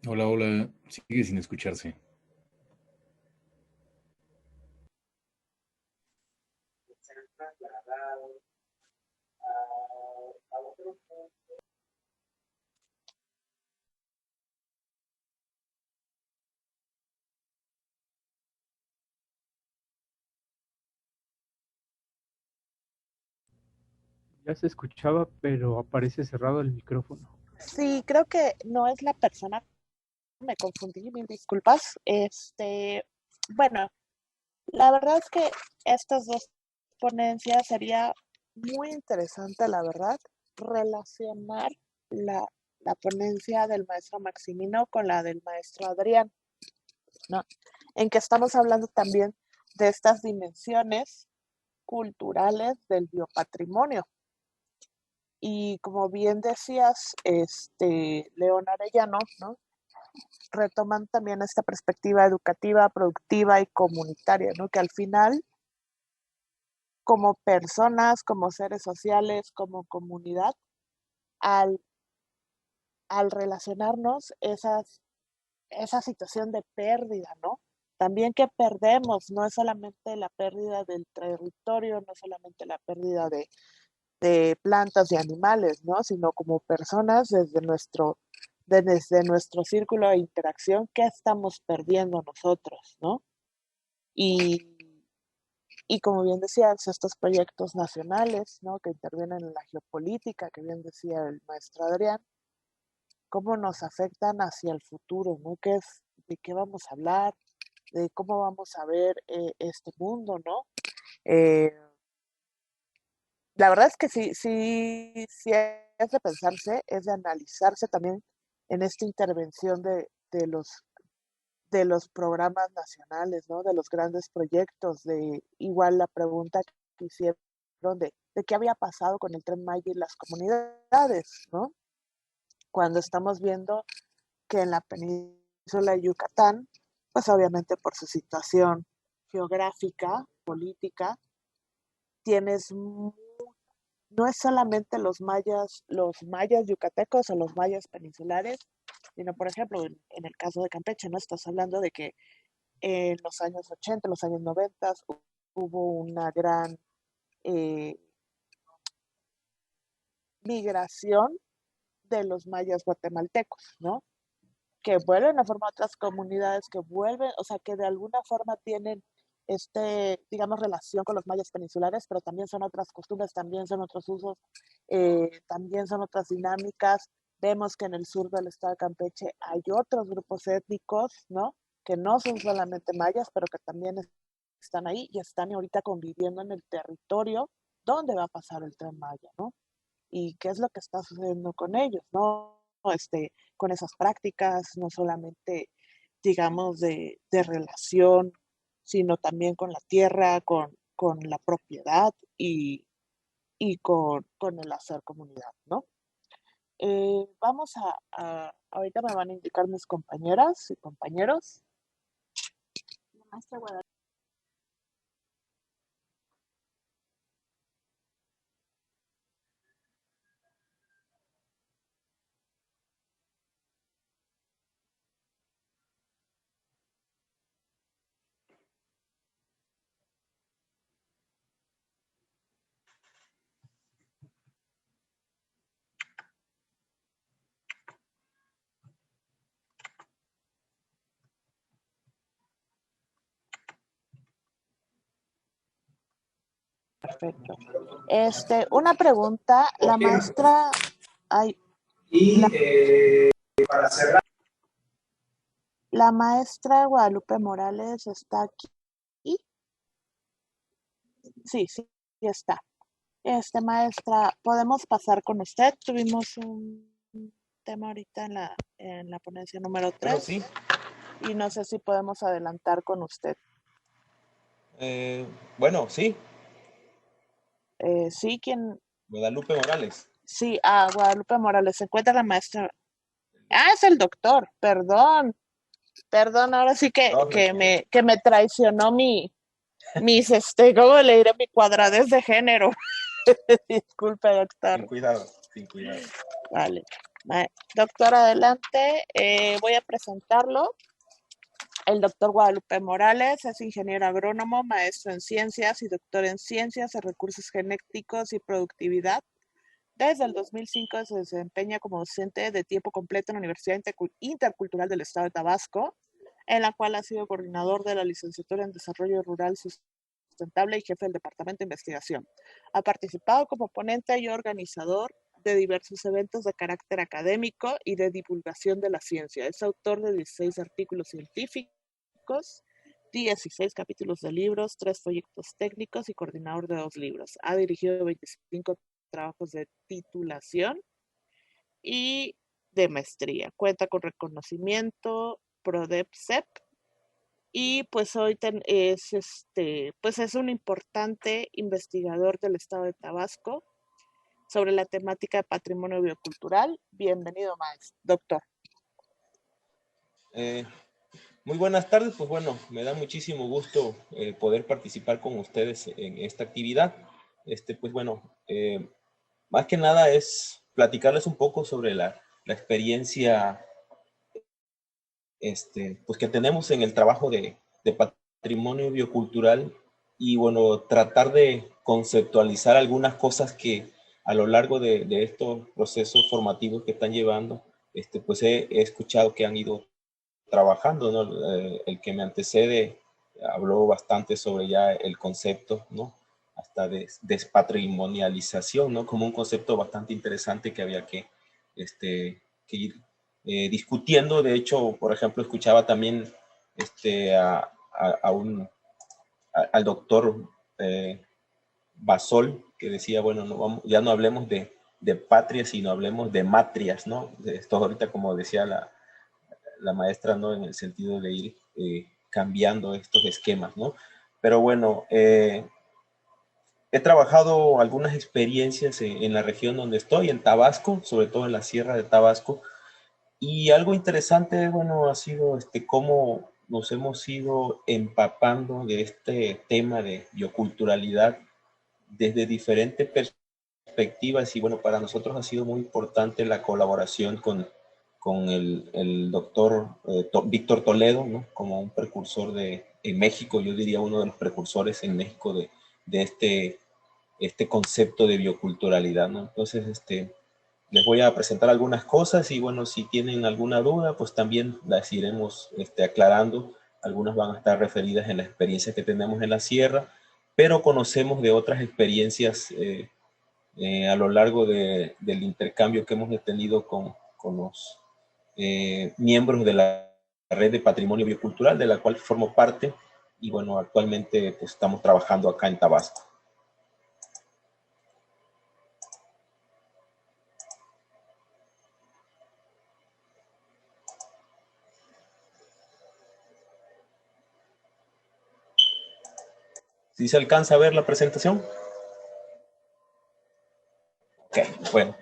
Hola, hola, sigue sin escucharse. Ya se escuchaba, pero aparece cerrado el micrófono. Sí, creo que no es la persona, me confundí, mil disculpas. Bueno, la verdad es que estas dos ponencias sería muy interesante, la verdad, relacionar la, la ponencia del maestro Maximino con la del maestro Adrián, ¿no? En que estamos hablando también de estas dimensiones culturales del biopatrimonio. Y como bien decías, León Arellano, ¿no? Retoman también esta perspectiva educativa, productiva y comunitaria, ¿no? Que al final, como personas, como seres sociales, como comunidad, al, al relacionarnos, esa situación de pérdida, ¿no? También que perdemos, no es solamente la pérdida del territorio, no es solamente la pérdida de plantas y animales, ¿no? Sino como personas desde nuestro círculo de interacción, ¿qué estamos perdiendo nosotros, ¿no? Y, y como bien decías, estos proyectos nacionales, ¿no? Que intervienen en la geopolítica, que bien decía el maestro Adrián, cómo nos afectan hacia el futuro, ¿no? ¿De qué vamos a hablar? ¿De cómo vamos a ver este mundo, ¿no? Eh, la verdad es que sí es de pensarse, es de analizarse también en esta intervención de los programas nacionales, ¿no? De los grandes proyectos, de igual la pregunta que hicieron de qué había pasado con el Tren Maya y las comunidades, ¿no? Cuando estamos viendo que en la península de Yucatán, pues obviamente por su situación geográfica, política, tienes no es solamente los mayas yucatecos o los mayas peninsulares, sino por ejemplo en el caso de Campeche, ¿no? Estás hablando de que en los años 80, los años 90 hubo una gran eh, migración de los mayas guatemaltecos, ¿no? Que vuelven a formar otras comunidades, que vuelven, o sea, que de alguna forma tienen digamos, relación con los mayas peninsulares, pero también son otras costumbres, también son otros usos, también son otras dinámicas. Vemos que en el sur del estado de Campeche hay otros grupos étnicos, ¿no? Que no son solamente mayas, pero que también están ahí y están ahorita conviviendo en el territorio donde va a pasar el tren Maya, ¿no? Y qué es lo que está sucediendo con ellos, ¿no? Con esas prácticas, no solamente, digamos, de relación, sino también con la tierra, con la propiedad con el hacer comunidad, ¿no? Vamos ahorita me van a indicar mis compañeras y compañeros. Perfecto. Una pregunta, la maestra, ay, la, Y para cerrar. la maestra Guadalupe Morales está aquí. Sí, sí, sí está. Maestra, ¿podemos pasar con usted? Tuvimos un tema ahorita en la ponencia número Bueno, 3 sí. y no sé si podemos adelantar con usted. Bueno, sí. Sí, ¿quién? Guadalupe Morales. Sí, Guadalupe Morales. ¿Se encuentra la maestra? Ah, es el doctor. Perdón. Perdón, ahora sí No, tranquilo. que me traicionó ¿cómo le diré? Mi cuadradez de género. Disculpe, doctor. Sin cuidado, sin cuidado. Vale. Doctor, adelante. Voy a presentarlo. El doctor Guadalupe Morales es ingeniero agrónomo, maestro en ciencias y doctor en ciencias de recursos genéticos y productividad. Desde el 2005 se desempeña como docente de tiempo completo en la Universidad Intercultural del Estado de Tabasco, en la cual ha sido coordinador de la licenciatura en Desarrollo Rural Sustentable y jefe del Departamento de Investigación. Ha participado como ponente y organizador de diversos eventos de carácter académico y de divulgación de la ciencia. Es autor de 16 artículos científicos, 16 capítulos de libros, 3 proyectos técnicos y coordinador de 2 libros. Ha dirigido 25 trabajos de titulación y de maestría. Cuenta con reconocimiento PRODEP-CEP y pues hoy es un importante investigador del estado de Tabasco sobre la temática de patrimonio biocultural. Bienvenido, maestro, doctor. Muy buenas tardes, pues bueno, me da muchísimo gusto poder participar con ustedes en esta actividad. Pues bueno, más que nada es platicarles un poco sobre la experiencia pues que tenemos en el trabajo de patrimonio biocultural y bueno, tratar de conceptualizar algunas cosas que a lo largo de estos procesos formativos que están llevando, pues he escuchado que han ido trabajando, ¿no? El que me antecede habló bastante sobre ya el concepto, ¿no? Hasta de despatrimonialización, ¿no? Como un concepto bastante interesante que había que ir discutiendo. De hecho, por ejemplo, escuchaba también al doctor Basol, que decía, bueno, ya no hablemos de patria, sino hablemos de matrias, ¿no? Esto ahorita, como decía la maestra, ¿no? En el sentido de ir cambiando estos esquemas, ¿no? Pero bueno, he trabajado algunas experiencias en la región donde estoy, en Tabasco, sobre todo en la Sierra de Tabasco, y algo interesante, bueno, ha sido cómo nos hemos ido empapando de este tema de bioculturalidad desde diferentes perspectivas y bueno, para nosotros ha sido muy importante la colaboración con el doctor Víctor Toledo, ¿no? Como un precursor en México, yo diría uno de los precursores en México de este concepto de bioculturalidad, ¿no? Entonces, les voy a presentar algunas cosas y bueno, si tienen alguna duda, pues también las iremos aclarando. Algunas van a estar referidas en la experiencia que tenemos en la sierra, pero conocemos de otras experiencias a lo largo del intercambio que hemos tenido con los miembros de la red de patrimonio biocultural, de la cual formo parte, y bueno, actualmente pues, estamos trabajando acá en Tabasco. ¿Sí se alcanza a ver la presentación? Ok, bueno.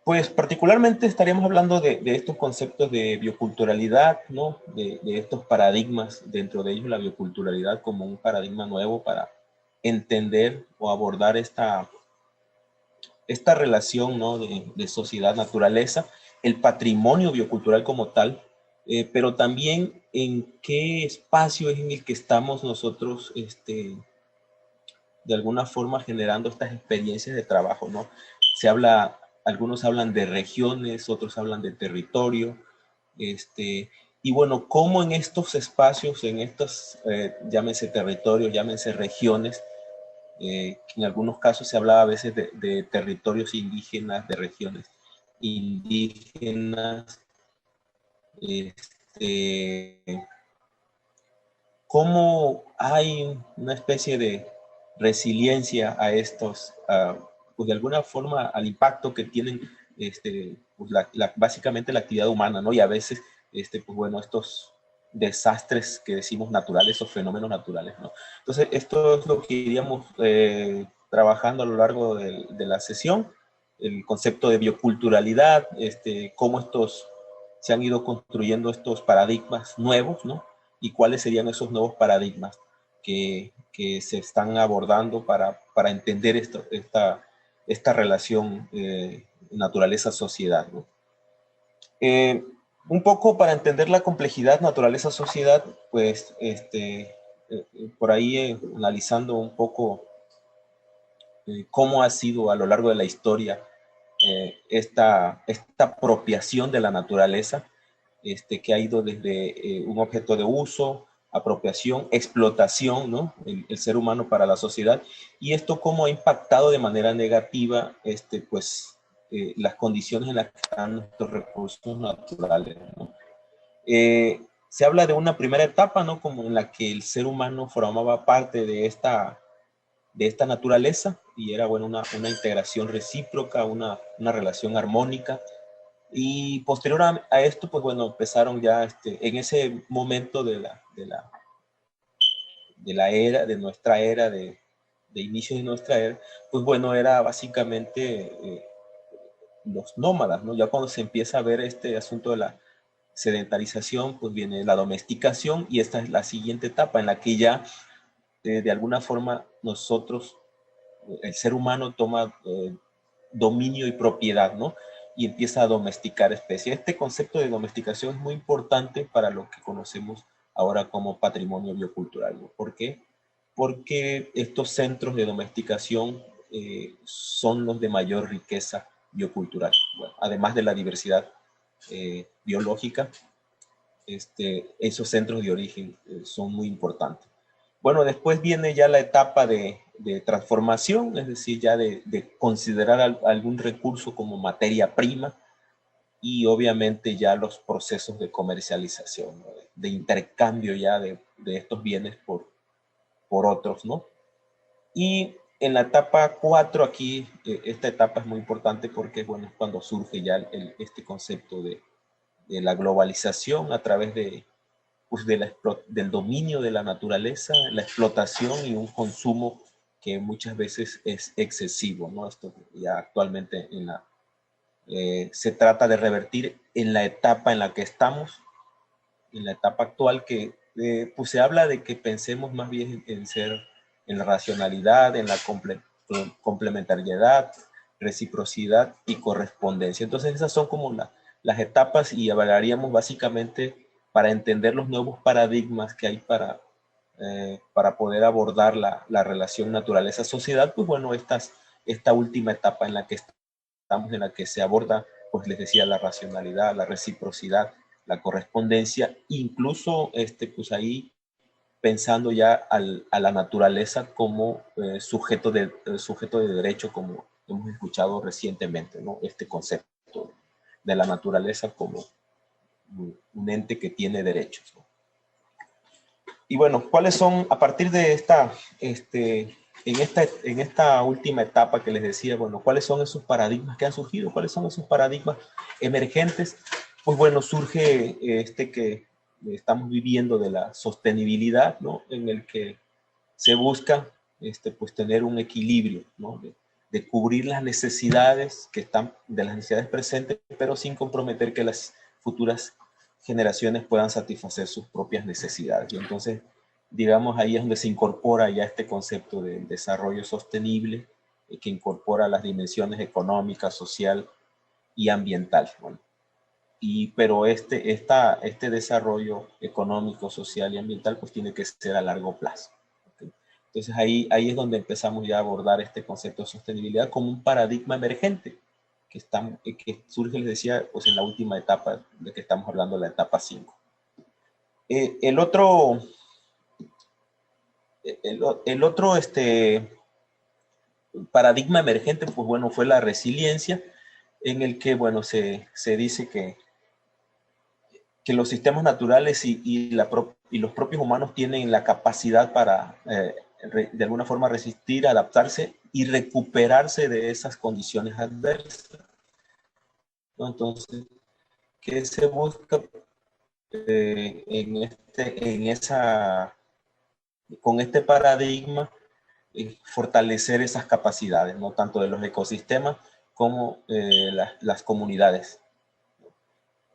Pues particularmente estaríamos hablando de estos conceptos de bioculturalidad, ¿no? De estos paradigmas, dentro de ellos la bioculturalidad como un paradigma nuevo para entender o abordar esta relación, ¿no? de sociedad-naturaleza, el patrimonio biocultural como tal, pero también en qué espacio es en el que estamos nosotros de alguna forma generando estas experiencias de trabajo, ¿no? Algunos hablan de regiones, otros hablan de territorio, y bueno, cómo en estos espacios, en estos, llámense territorios, llámense regiones, en algunos casos se hablaba a veces de territorios indígenas, de regiones indígenas, cómo hay una especie de resiliencia a estos, pues de alguna forma al impacto que tienen pues básicamente la actividad humana, ¿no? Y a veces, pues bueno, estos desastres que decimos naturales o fenómenos naturales, ¿no? Entonces, esto es lo que iríamos trabajando a lo largo de la sesión, el concepto de bioculturalidad, cómo se han ido construyendo estos paradigmas nuevos, ¿no? Y cuáles serían esos nuevos paradigmas que se están abordando para entender esta relación naturaleza-sociedad, ¿no? Un poco para entender la complejidad naturaleza-sociedad, pues por ahí analizando un poco cómo ha sido a lo largo de la historia esta apropiación de la naturaleza, que ha ido desde un objeto de uso, apropiación, explotación, ¿no? El ser humano para la sociedad, y esto cómo ha impactado de manera negativa pues, las condiciones en las que están nuestros recursos naturales, ¿no? Se habla de una primera etapa, ¿no? Como en la que el ser humano formaba parte de esta naturaleza y era, bueno, una integración recíproca, una relación armónica. Y posterior a esto, pues bueno, empezaron ya en ese momento de nuestra era, de inicio de nuestra era, pues bueno, era básicamente los nómadas, ¿no? Ya cuando se empieza a ver este asunto de la sedentarización, pues viene la domesticación y esta es la siguiente etapa en la que ya de alguna forma nosotros, el ser humano toma dominio y propiedad, ¿no? Y empieza a domesticar especies. Este concepto de domesticación es muy importante para lo que conocemos ahora como patrimonio biocultural, ¿no? ¿Por qué? Porque estos centros de domesticación son los de mayor riqueza biocultural. Bueno, además de la diversidad biológica, esos centros de origen son muy importantes. Bueno, después viene ya la etapa de transformación, es decir, ya de considerar algún recurso como materia prima y obviamente ya los procesos de comercialización, ¿no? De intercambio ya de estos bienes por otros, ¿no? Y en la etapa 4 aquí, esta etapa es muy importante porque, bueno, es cuando surge ya este concepto de la globalización a través pues del dominio de la naturaleza, la explotación y un consumo que muchas veces es excesivo, ¿no? Esto ya actualmente se trata de revertir en la etapa en la que estamos, en la etapa actual que pues se habla de que pensemos más bien en la racionalidad, en la complementariedad, reciprocidad y correspondencia. Entonces esas son como las etapas y hablaríamos básicamente para entender los nuevos paradigmas que hay para poder abordar la relación naturaleza-sociedad, pues bueno, esta última etapa en la que estamos, en la que se aborda, pues les decía, la racionalidad, la reciprocidad, la correspondencia, incluso pues ahí pensando ya a la naturaleza como sujeto de derecho, como hemos escuchado recientemente, ¿no? Este concepto de la naturaleza como un ente que tiene derechos, ¿no? Y bueno, ¿cuáles son, a partir de en esta última etapa que les decía, bueno, cuáles son esos paradigmas que han surgido? ¿Cuáles son esos paradigmas emergentes? Pues bueno, surge que estamos viviendo de la sostenibilidad, ¿no? En el que se busca pues tener un equilibrio, ¿no? De cubrir las necesidades de las necesidades presentes, pero sin comprometer que las futuras generaciones puedan satisfacer sus propias necesidades. Y entonces, digamos, ahí es donde se incorpora ya este concepto del desarrollo sostenible, que incorpora las dimensiones económica, social y ambiental, ¿no? Pero este desarrollo económico, social y ambiental pues tiene que ser a largo plazo. ¿Okay? Entonces ahí es donde empezamos ya a abordar este concepto de sostenibilidad como un paradigma emergente que surge, les decía, pues en la última etapa de que estamos hablando, la etapa 5. El otro paradigma emergente, pues bueno, fue la resiliencia, en el que, bueno, se dice que los sistemas naturales y los propios humanos tienen la capacidad para, de alguna forma, resistir, adaptarse y recuperarse de esas condiciones adversas, ¿no? Entonces, ¿qué se busca con este paradigma? Fortalecer esas capacidades, ¿no? Tanto de los ecosistemas como las comunidades.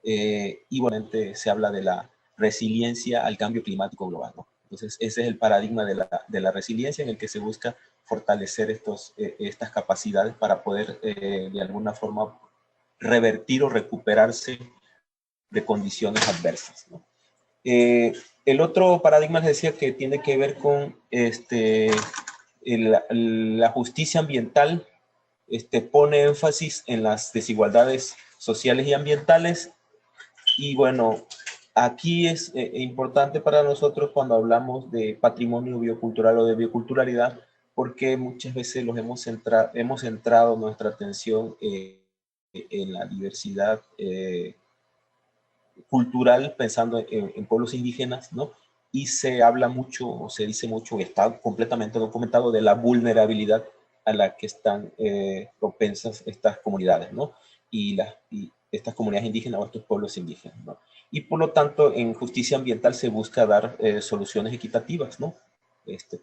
Igualmente se habla de la resiliencia al cambio climático global, ¿no? Entonces, ese es el paradigma de la resiliencia, en el que se busca fortalecer estas capacidades para poder, de alguna forma, revertir o recuperarse de condiciones adversas, ¿no? El otro paradigma les decía que tiene que ver con la justicia ambiental. Pone énfasis en las desigualdades sociales y ambientales. Y bueno, aquí es importante para nosotros cuando hablamos de patrimonio biocultural o de bioculturalidad, porque muchas veces hemos centrado nuestra atención en la diversidad cultural, pensando en pueblos indígenas, ¿no? Y se habla mucho, o se dice mucho, está completamente documentado, de la vulnerabilidad a la que están propensas estas comunidades, ¿no? Y estas comunidades indígenas o estos pueblos indígenas, ¿no? Y por lo tanto, en justicia ambiental se busca dar soluciones equitativas, ¿no?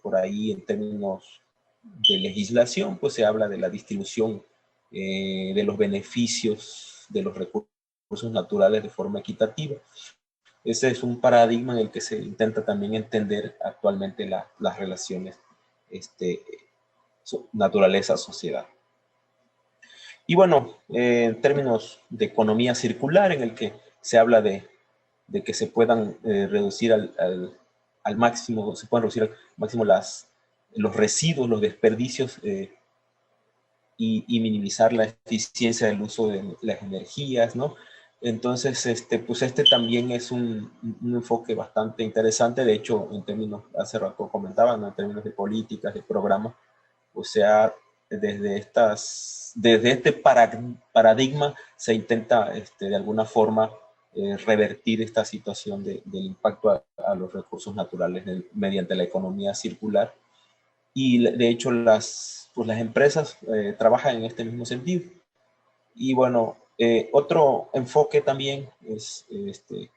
Por ahí, en términos de legislación, pues se habla de la distribución de los beneficios de los recursos naturales de forma equitativa. Ese es un paradigma en el que se intenta también entender actualmente las relaciones naturaleza-sociedad. Y bueno, en términos de economía circular, en el que se habla de que se puedan reducir al máximo, se puedan reducir al máximo los residuos, los desperdicios, y minimizar la eficiencia del uso de las energías, ¿no? Entonces, pues también es un enfoque bastante interesante. De hecho, en términos, hace rato comentaban, ¿no? En términos de políticas, de programas, o sea, desde este paradigma se intenta de alguna forma revertir esta situación del impacto a los recursos naturales mediante la economía circular. Y de hecho pues las empresas trabajan en este mismo sentido. Y bueno, otro enfoque también es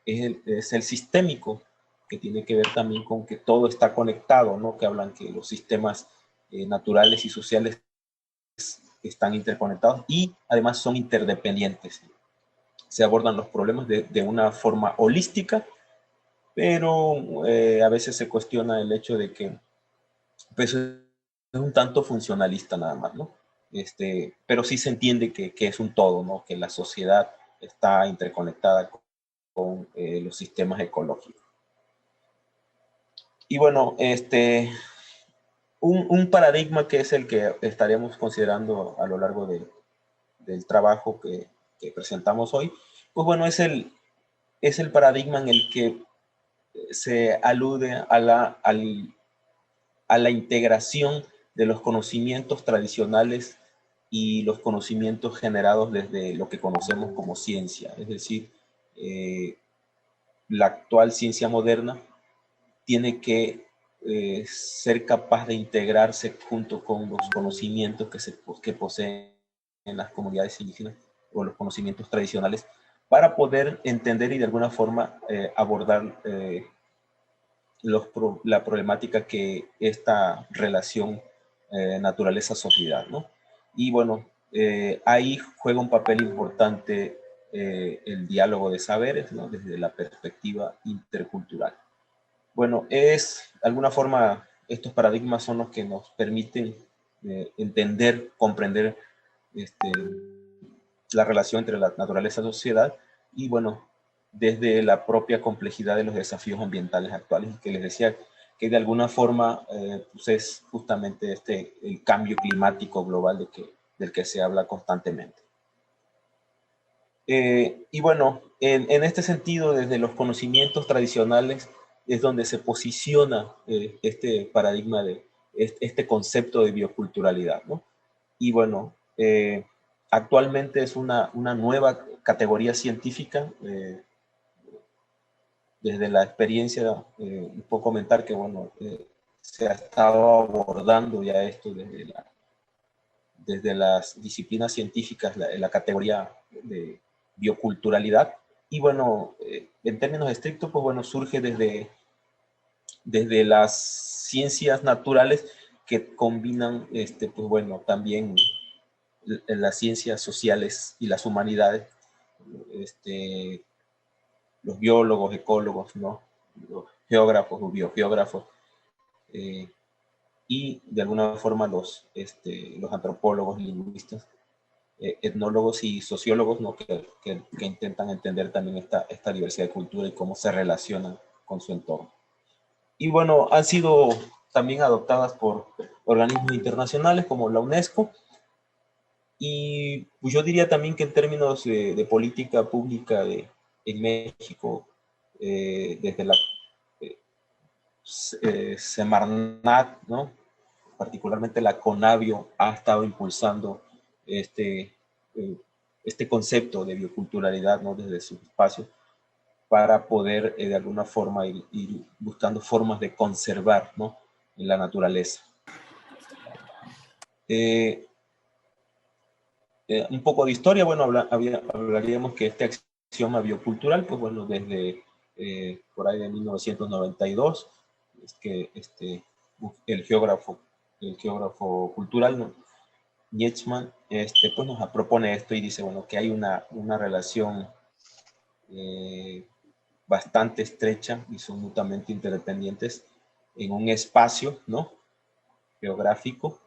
el sistémico, que tiene que ver también con que todo está conectado, ¿no? Que hablan que los sistemas naturales y sociales están interconectados y además son interdependientes. Se abordan los problemas de una forma holística, pero a veces se cuestiona el hecho de que pues, es un tanto funcionalista nada más, ¿no? Pero sí se entiende que es un todo, ¿no? Que la sociedad está interconectada con los sistemas ecológicos. Y bueno, un paradigma que es el que estaremos considerando a lo largo del trabajo que presentamos hoy, pues bueno, es el paradigma en el que se alude a la integración de los conocimientos tradicionales y los conocimientos generados desde lo que conocemos como ciencia. Es decir, la actual ciencia moderna tiene que ser capaz de integrarse junto con los conocimientos que poseen en las comunidades indígenas o los conocimientos tradicionales, para poder entender y de alguna forma abordar la problemática que esta relación naturaleza-sociedad, ¿no? Y bueno, ahí juega un papel importante el diálogo de saberes, ¿no? Desde la perspectiva intercultural. Bueno, de alguna forma, estos paradigmas son los que nos permiten entender, comprender la relación entre la naturaleza y la sociedad, y bueno, desde la propia complejidad de los desafíos ambientales actuales, que les decía que de alguna forma pues es justamente el cambio climático global del que se habla constantemente. Y bueno, en este sentido, desde los conocimientos tradicionales es donde se posiciona este paradigma de este concepto de bioculturalidad, ¿no? Y bueno, actualmente es una nueva categoría científica. Desde la experiencia, puedo comentar que bueno, se ha estado abordando ya esto desde las disciplinas científicas, la categoría de bioculturalidad. Y bueno, en términos estrictos, pues bueno, surge desde las ciencias naturales, que combinan, pues bueno, también las ciencias sociales y las humanidades, los biólogos, ecólogos, ¿no? los geógrafos o biogeógrafos, y de alguna forma los antropólogos, lingüistas, etnólogos y sociólogos, ¿no? que intentan entender también esta diversidad de cultura y cómo se relacionan con su entorno. Y bueno, han sido también adoptadas por organismos internacionales como la UNESCO, y pues yo diría también que en términos de política pública en México, desde la Semarnat, ¿no? Particularmente la CONABIO, ha estado impulsando este, eh, este concepto de bioculturalidad, ¿no? Desde sus espacios, para poder de alguna forma ir buscando formas de conservar, ¿no? En la naturaleza. Un poco de historia, bueno, hablaríamos que este axioma biocultural, pues bueno, desde por ahí de 1992, es que el geógrafo cultural, ¿no? Nietzsche, pues nos propone esto y dice, bueno, que hay una relación bastante estrecha y son mutuamente interdependientes en un espacio, ¿no? Geográfico,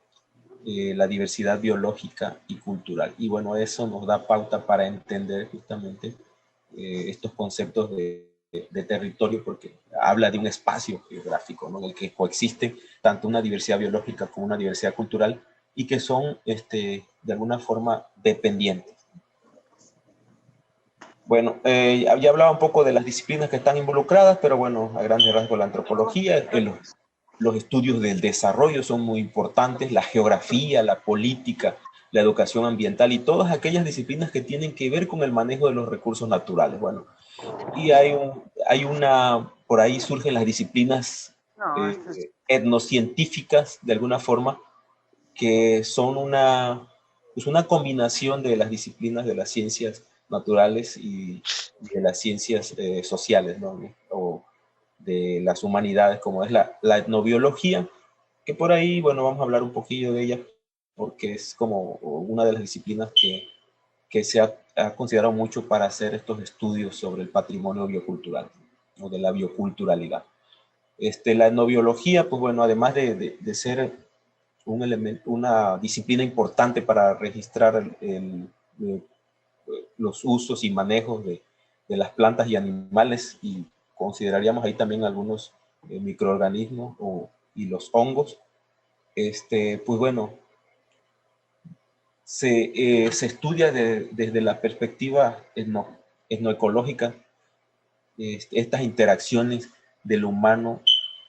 la diversidad biológica y cultural. Y bueno, eso nos da pauta para entender justamente estos conceptos de territorio, porque habla de un espacio geográfico, ¿no? En el que coexisten tanto una diversidad biológica como una diversidad cultural y que son de alguna forma dependientes. Bueno, ya hablaba un poco de las disciplinas que están involucradas, pero bueno, a grandes rasgos la antropología, los estudios del desarrollo son muy importantes, la geografía, la política, la educación ambiental y todas aquellas disciplinas que tienen que ver con el manejo de los recursos naturales. Bueno, y por ahí surgen las disciplinas etnocientíficas, de alguna forma, que son pues una combinación de las disciplinas de las ciencias naturales y de las ciencias sociales, ¿no? O de las humanidades, como es la etnobiología, que por ahí, bueno, vamos a hablar un poquillo de ella, porque es como una de las disciplinas que se ha considerado mucho para hacer estos estudios sobre el patrimonio biocultural, o de la bioculturalidad. La etnobiología, pues bueno, además de ser una disciplina importante para registrar los usos y manejos de las plantas y animales, y consideraríamos ahí también algunos microorganismos y los hongos, pues bueno, se estudia desde la perspectiva etnoecológica estas interacciones del humano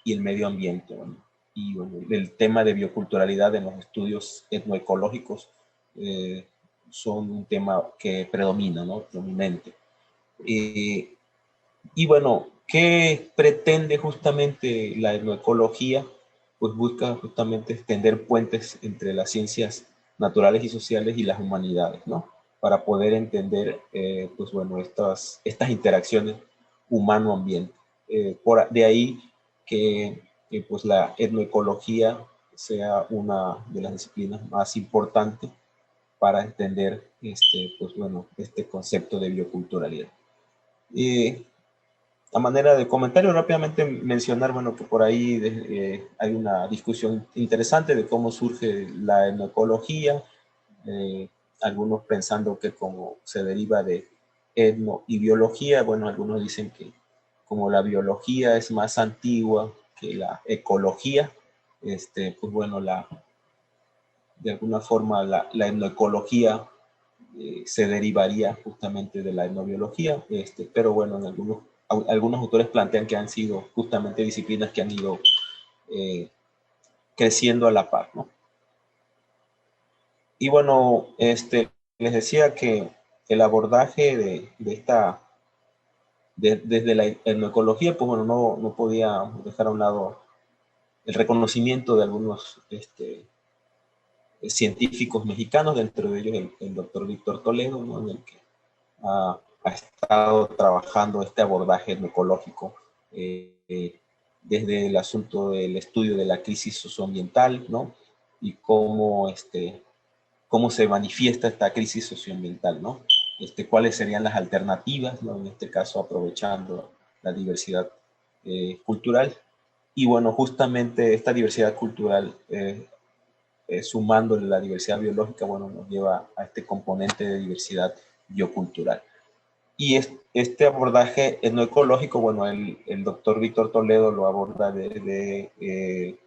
y el medio ambiente, ¿no? Y bueno, el tema de bioculturalidad en los estudios etnoecológicos son un tema que predomina, ¿no? Prominente. Y bueno, ¿qué pretende justamente la etnoecología? Pues busca justamente extender puentes entre las ciencias naturales y sociales y las humanidades, ¿no? Para poder entender, pues bueno, estas interacciones humano-ambiente. De ahí que pues la etnoecología sea una de las disciplinas más importantes para entender pues bueno, este concepto de bioculturalidad. A manera de comentario, rápidamente mencionar, bueno, que por ahí hay una discusión interesante de cómo surge la etnoecología, algunos pensando que como se deriva de etno y biología, bueno, algunos dicen que como la biología es más antigua que la ecología, pues bueno, de alguna forma la etnoecología se derivaría justamente de la etnobiología, pero bueno, algunos autores plantean que han sido justamente disciplinas que han ido creciendo a la par, ¿no? Y bueno, les decía que el abordaje desde la etnoecología, pues bueno, no podía dejar a un lado el reconocimiento de algunos científicos mexicanos, dentro de ellos el doctor Víctor Toledo, ¿no? En el que ha estado trabajando este abordaje etnoecológico desde el asunto del estudio de la crisis socioambiental, ¿no? Y cómo se manifiesta esta crisis socioambiental, ¿no? Cuáles serían las alternativas, ¿no? En este caso aprovechando la diversidad cultural. Y bueno, justamente esta diversidad cultural, sumándole la diversidad biológica, bueno, nos lleva a este componente de diversidad biocultural. Y este abordaje etnoecológico, bueno, el doctor Víctor Toledo lo aborda de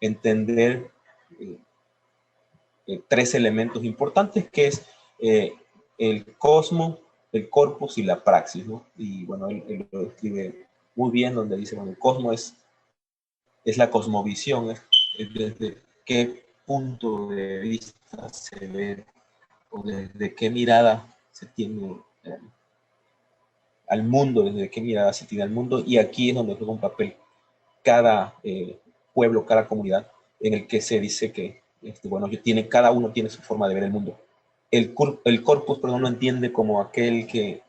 entender tres elementos importantes, que es el cosmos, el corpus y la praxis, ¿no? Y bueno, él lo describe muy bien, donde dice, bueno, el cosmos es la cosmovisión, es desde qué punto de vista se ve o desde qué mirada se tiene al mundo, desde qué mirada se tiene al mundo, y aquí es donde juega un papel cada pueblo, cada comunidad, en el que se dice que, bueno, cada uno tiene su forma de ver el mundo. El corpus, perdón, lo entiende como aquel que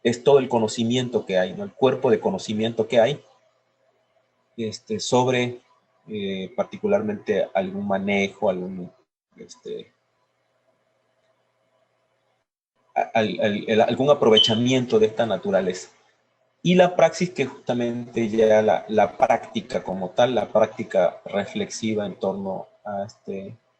es todo el conocimiento que hay, ¿no? El cuerpo de conocimiento que hay sobre particularmente algún manejo, algún aprovechamiento de esta naturaleza. Y la praxis, que justamente ya la práctica como tal, la práctica reflexiva en torno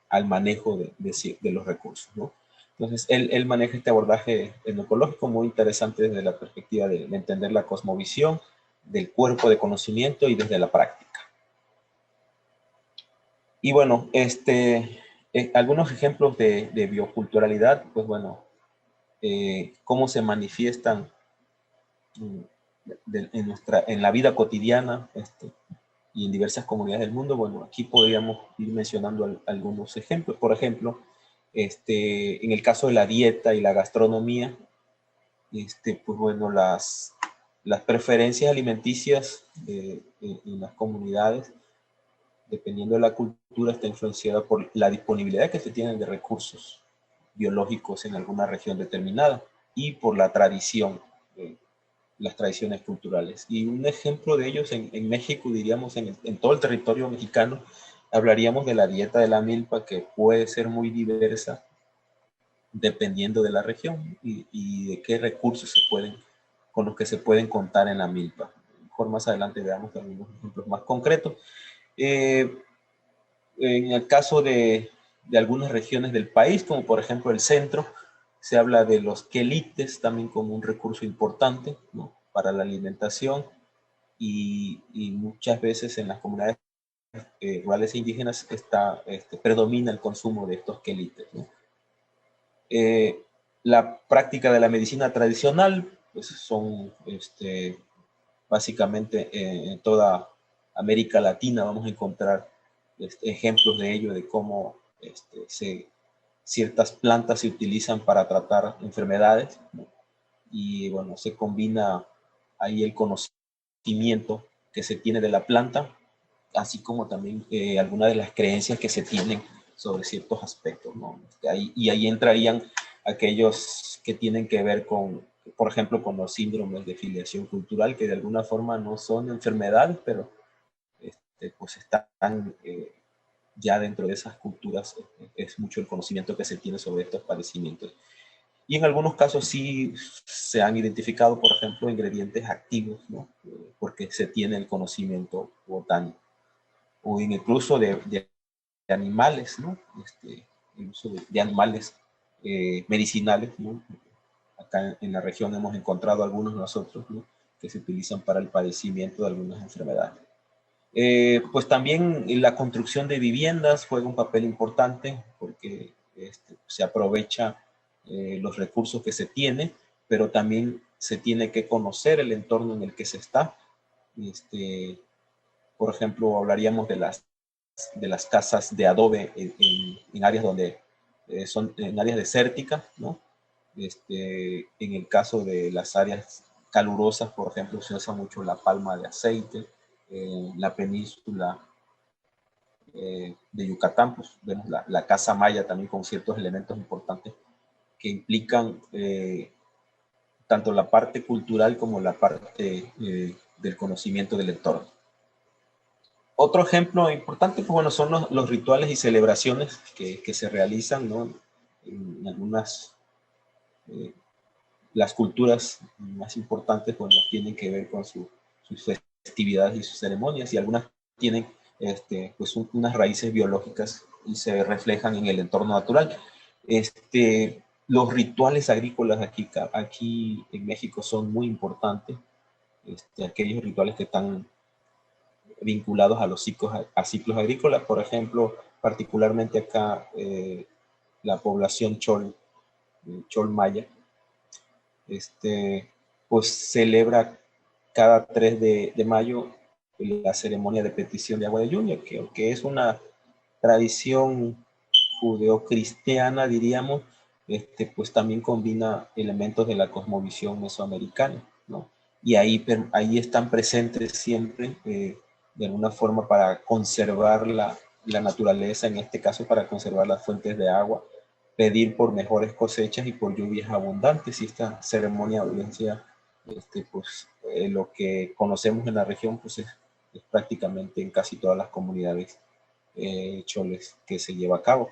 al manejo de los recursos, ¿no? Entonces, él maneja este abordaje etnoecológico muy interesante desde la perspectiva de entender la cosmovisión, del cuerpo de conocimiento y desde la práctica. Y bueno, algunos ejemplos de bioculturalidad, pues bueno, cómo se manifiestan en la vida cotidiana y en diversas comunidades del mundo. Bueno, aquí podríamos ir mencionando algunos ejemplos. Por ejemplo, en el caso de la dieta y la gastronomía, pues bueno, las preferencias alimenticias en las comunidades, dependiendo de la cultura, está influenciada por la disponibilidad que se tienen de recursos biológicos en alguna región determinada y por la tradición, las tradiciones culturales. Y un ejemplo de ellos en México, diríamos, en todo el territorio mexicano, hablaríamos de la dieta de la milpa, que puede ser muy diversa dependiendo de la región y de qué recursos con los que se pueden contar en la milpa. Mejor más adelante veamos algunos ejemplos más concretos. En el caso de algunas regiones del país, como por ejemplo el centro, se habla de los quelites también como un recurso importante, ¿no?, para la alimentación, y muchas veces en las comunidades rurales e indígenas predomina el consumo de estos quelites, ¿no? La práctica de la medicina tradicional, pues son básicamente en toda América Latina vamos a encontrar ejemplos de ello, de cómo ciertas plantas se utilizan para tratar enfermedades, ¿no? Y bueno, se combina ahí el conocimiento que se tiene de la planta, así como también algunas de las creencias que se tienen sobre ciertos aspectos, ¿no? Y ahí entrarían aquellos que tienen que ver con, por ejemplo, con los síndromes de filiación cultural, que de alguna forma no son enfermedades, pero pues están ya dentro de esas culturas. Es mucho el conocimiento que se tiene sobre estos padecimientos. Y en algunos casos sí se han identificado, por ejemplo, ingredientes activos, ¿no? Porque se tiene el conocimiento botánico. O incluso de animales, ¿no? El uso de animales medicinales, ¿no? Acá en la región hemos encontrado algunos nosotros, ¿no?, que se utilizan para el padecimiento de algunas enfermedades. Pues también la construcción de viviendas juega un papel importante, porque se aprovecha los recursos que se tiene, pero también se tiene que conocer el entorno en el que se está. Por ejemplo, hablaríamos de las casas de adobe en áreas donde son en áreas desérticas, ¿no? En el caso de las áreas calurosas, por ejemplo, se usa mucho la palma de aceite. En la península de Yucatán, pues vemos la casa maya también con ciertos elementos importantes que implican tanto la parte cultural como la parte del conocimiento del entorno. Otro ejemplo importante, pues bueno, son los rituales y celebraciones que se realizan, ¿no?, en algunas, las culturas más importantes, bueno, tienen que ver con sus festividades y sus ceremonias, y algunas tienen pues unas raíces biológicas y se reflejan en el entorno natural. Los rituales agrícolas aquí en México son muy importantes, aquellos rituales que están vinculados a los ciclos agrícolas, por ejemplo, particularmente acá la población Chol Maya, pues celebra cada 3 de mayo la ceremonia de petición de agua de lluvia, que es una tradición judeocristiana, diríamos, pues también combina elementos de la cosmovisión mesoamericana, ¿no? Y ahí están presentes siempre, de alguna forma, para conservar la naturaleza, en este caso para conservar las fuentes de agua, pedir por mejores cosechas y por lluvias abundantes. Y esta ceremonia audiencia, pues lo que conocemos en la región, pues es prácticamente en casi todas las comunidades choles que se lleva a cabo.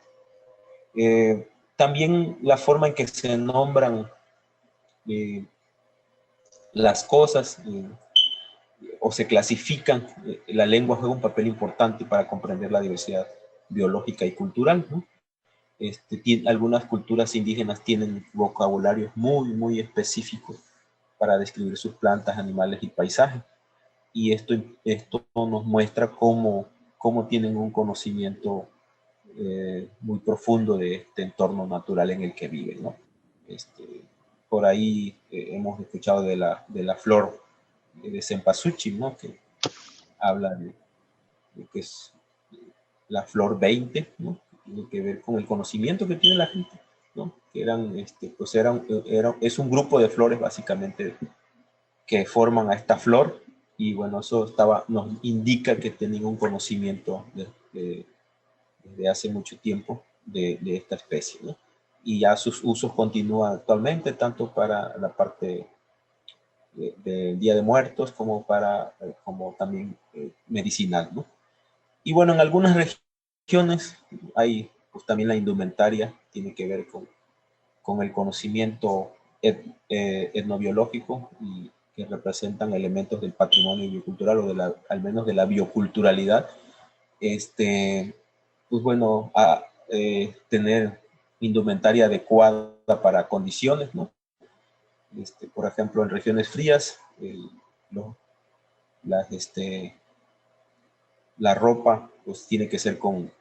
También la forma en que se nombran las cosas o se clasifican, la lengua juega un papel importante para comprender la diversidad biológica y cultural, ¿no? Algunas culturas indígenas tienen vocabularios muy específicos para describir sus plantas, animales y paisajes. Y esto nos muestra cómo tienen un conocimiento muy profundo de este entorno natural en el que viven, ¿no? Por ahí hemos escuchado de la flor de cempasúchil, ¿no? Que habla de que es la flor 20, ¿no? Tiene que ver con el conocimiento que tiene la gente, ¿no? Que pues es un grupo de flores básicamente que forman a esta flor, y bueno, eso nos indica que tenían un conocimiento desde hace mucho tiempo de esta especie, ¿no? Y ya sus usos continúan actualmente, tanto para la parte del Día de Muertos como también medicinal, ¿no? Y bueno, en algunas regiones hay pues también la indumentaria, tiene que ver con el conocimiento etnobiológico, y que representan elementos del patrimonio biocultural, o al menos de la bioculturalidad. Pues bueno, tener indumentaria adecuada para condiciones, ¿no? Por ejemplo, en regiones frías, la ropa pues tiene que ser con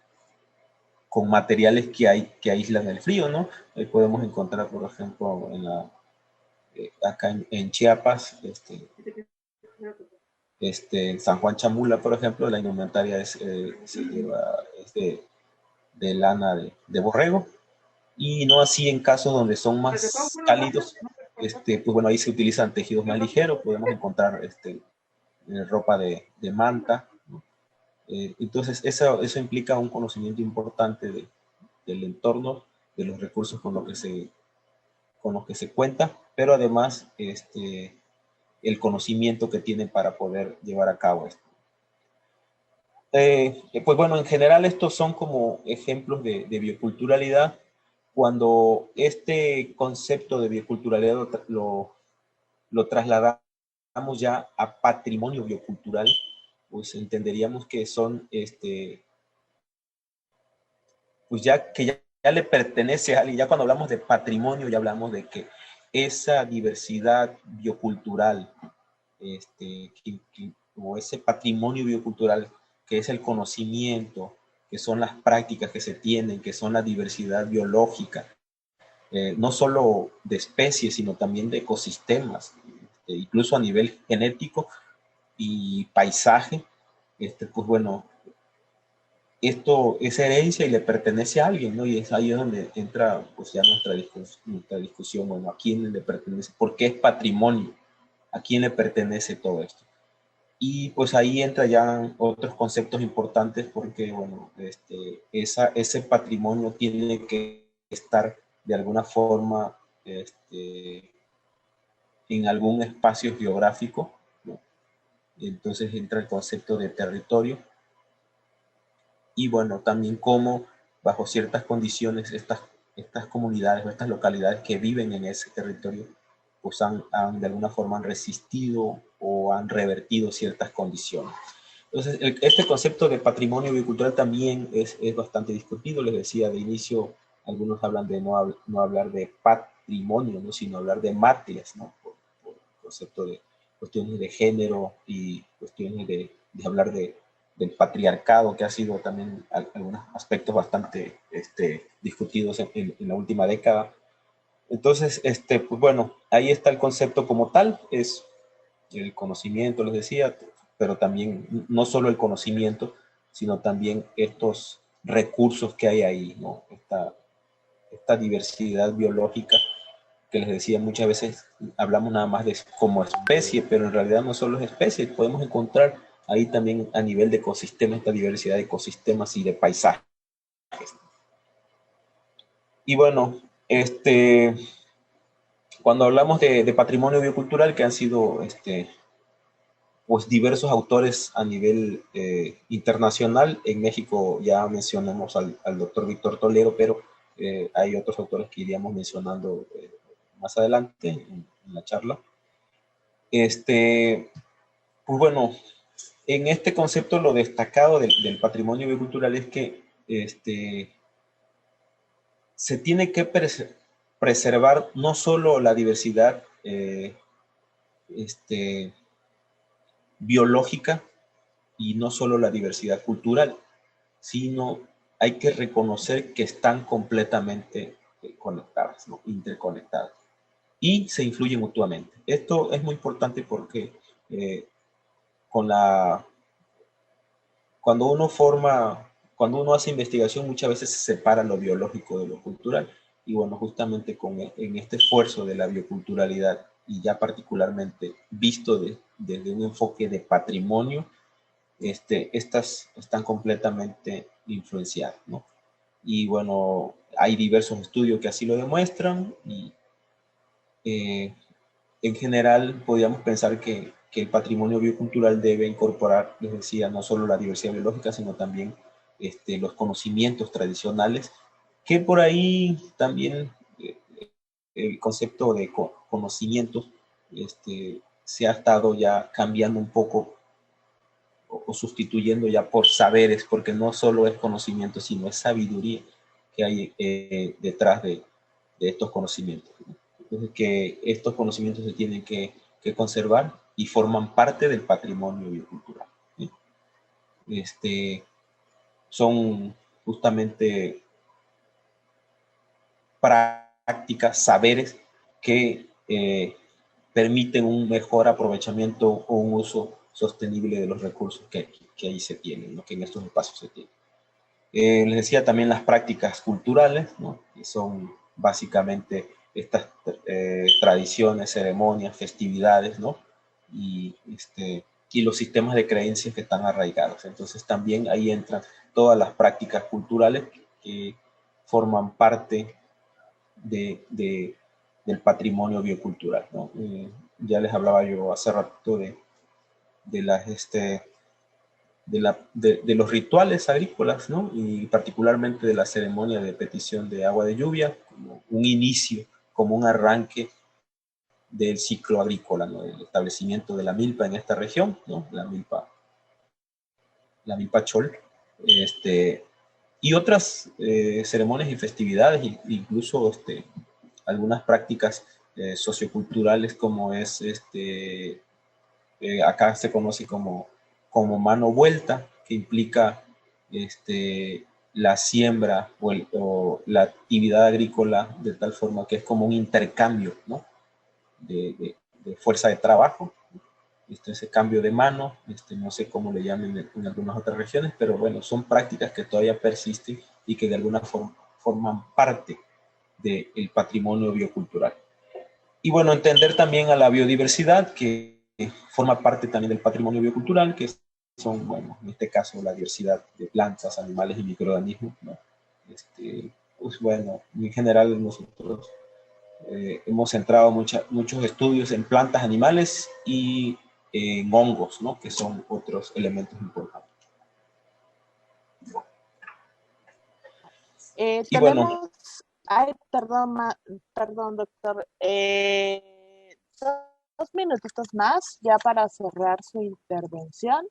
materiales que aíslan el frío, ¿no? Ahí podemos encontrar, por ejemplo, acá en Chiapas, en San Juan Chamula, por ejemplo, la indumentaria se lleva de lana de borrego, y no así en casos donde son más cálidos, pues bueno, ahí se utilizan tejidos más ligeros, podemos encontrar ropa de manta, ¿no? Entonces eso implica un conocimiento importante del entorno, de los recursos con los que se cuenta, pero además el conocimiento que tienen para poder llevar a cabo esto. Pues bueno, en general estos son como ejemplos de bioculturalidad. Cuando este concepto de bioculturalidad lo trasladamos ya a patrimonio biocultural, pues entenderíamos que son, pues ya le pertenece a alguien. Ya cuando hablamos de patrimonio, ya hablamos de que esa diversidad biocultural, o ese patrimonio biocultural, que es el conocimiento, que son las prácticas que se tienen, que son la diversidad biológica, no solo de especies, sino también de ecosistemas, incluso a nivel genético y paisaje, pues bueno, esto es herencia y le pertenece a alguien, ¿no? Y es ahí donde entra pues ya nuestra discusión, bueno, ¿a quién le pertenece? ¿Por qué es patrimonio? ¿A quién le pertenece todo esto? Y pues ahí entra ya otros conceptos importantes, porque bueno, ese patrimonio tiene que estar de alguna forma en algún espacio geográfico, ¿no? Entonces entra el concepto de territorio, y bueno, también cómo bajo ciertas condiciones estas comunidades o estas localidades que viven en ese territorio pues han de alguna forma han resistido o han revertido ciertas condiciones. Entonces, este concepto de patrimonio biocultural también es bastante discutido. Les decía de inicio, algunos hablan de no hablar de patrimonio, ¿no? Sino hablar de matrias, ¿no? Por concepto de cuestiones de género y cuestiones de hablar del patriarcado, que ha sido también algunos aspectos bastante discutidos en la última década. Entonces, pues bueno, ahí está el concepto como tal, es el conocimiento, les decía, pero también no solo el conocimiento, sino también estos recursos que hay ahí, ¿no? Esta diversidad biológica que les decía, muchas veces hablamos nada más de como especie, pero en realidad no solo es especie, podemos encontrar ahí también a nivel de ecosistemas, esta diversidad de ecosistemas y de paisajes. Y bueno, cuando hablamos de patrimonio biocultural, que han sido pues diversos autores a nivel internacional, en México ya mencionamos al doctor Víctor Toledo, pero hay otros autores que iríamos mencionando más adelante en la charla. Pues bueno, en este concepto lo destacado del patrimonio biocultural es que se tiene que preservar no solo la diversidad biológica y no solo la diversidad cultural, sino hay que reconocer que están completamente conectadas, ¿no? Interconectadas, y se influyen mutuamente. Esto es muy importante porque cuando uno hace investigación, muchas veces se separa lo biológico de lo cultural. Y bueno, justamente en este esfuerzo de la bioculturalidad, y ya particularmente visto desde un enfoque de patrimonio, estas están completamente influenciadas, ¿no? Y bueno, hay diversos estudios que así lo demuestran, y en general podríamos pensar que el patrimonio biocultural debe incorporar, les decía, no solo la diversidad biológica, sino también los conocimientos tradicionales, que por ahí también el concepto de conocimientos se ha estado ya cambiando un poco o sustituyendo ya por saberes, porque no solo es conocimiento, sino es sabiduría que hay detrás de estos conocimientos, ¿no? Entonces, que estos conocimientos se tienen que conservar y forman parte del patrimonio biocultural, ¿sí? Son justamente prácticas, saberes que permiten un mejor aprovechamiento o un uso sostenible de los recursos que ahí se tienen, ¿no? Que en estos espacios se tienen. Les decía también las prácticas culturales, ¿no? Que son básicamente estas tradiciones, ceremonias, festividades, ¿no? Y, y los sistemas de creencias que están arraigados. Entonces también ahí entran todas las prácticas culturales que forman parte del patrimonio biocultural, ¿no? Ya les hablaba yo hace rato de las de los rituales agrícolas, ¿no? Y particularmente de la ceremonia de petición de agua de lluvia, como un inicio, como un arranque del ciclo agrícola, ¿no? El establecimiento de la milpa en esta región, ¿no? La milpa chol, y otras ceremonias y festividades, incluso algunas prácticas socioculturales, como es acá se conoce como mano vuelta, que implica la siembra o la actividad agrícola, de tal forma que es como un intercambio, ¿no? de fuerza de trabajo, ese cambio de mano, no sé cómo le llamen en algunas otras regiones, pero bueno, son prácticas que todavía persisten y que de alguna forma forman parte del patrimonio biocultural. Y bueno, entender también a la biodiversidad, que forma parte también del patrimonio biocultural, que son, bueno, en este caso la diversidad de plantas, animales y microorganismos, ¿no? Pues bueno, en general nosotros hemos centrado muchos estudios en plantas, animales y en hongos, ¿no? Que son otros elementos importantes. Y bueno, Tenemos, ay, perdón, perdón, doctor. minutitos más ya para cerrar su intervención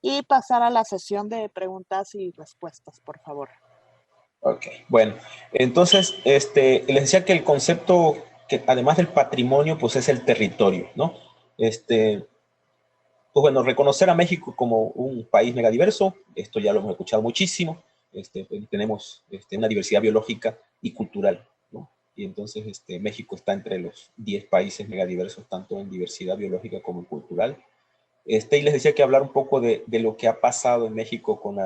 y pasar a la sesión de preguntas y respuestas, por favor. Ok, bueno, entonces, les decía que el concepto, que además del patrimonio, pues es el territorio, ¿no? Pues bueno, reconocer a México como un país megadiverso, esto ya lo hemos escuchado muchísimo, tenemos una diversidad biológica y cultural, ¿no? Y entonces México está entre los 10 países megadiversos, tanto en diversidad biológica como en cultural. Y les decía que hablar un poco de lo que ha pasado en México con